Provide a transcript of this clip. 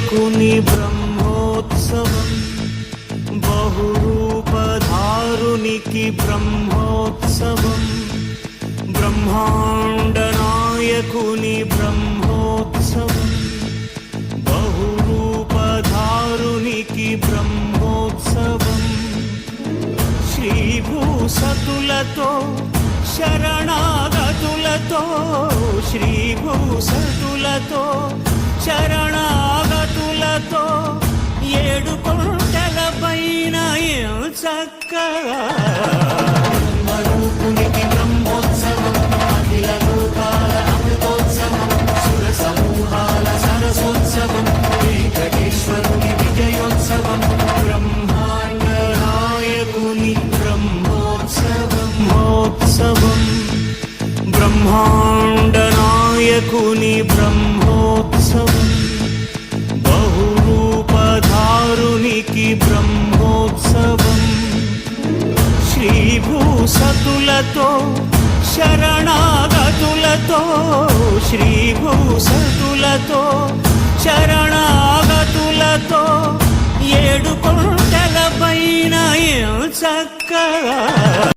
నాయకుని బ్రహ్మోత్సవం బహురూపధారునికి బ్రహ్మోత్సవం బ్రహ్మాండ నాయకుని బ్రహ్మోత్సవం బహురూపధారునికి బ్రహ్మోత్సవం శ్రీభూసతులతో శరణాగతులతో శ్రీభూసతులతో శరణాగతులతో ఏడు కొండల పైన చక్కగా బ్రహ్మరూపునికి బ్రహ్మోత్సవం అఖిల లోకాల అమృతోత్సవం సుర సమూహాల సరసోత్సవం వెంకటేశ్వరుని విజయోత్సవం బ్రహ్మాండ నాయకుని బ్రహ్మోత్సవం మహోత్సవం బ్రహ్మాండ నాయకుని బ్రహ్మోత్సవం బహురూపధారునికి బ్రహ్మోత్సవం శ్రీభూసతులతో శరణాగతులతో శ్రీభూసతులతో శరణాగతులతో ఏడు కొండల పైన చక్కగా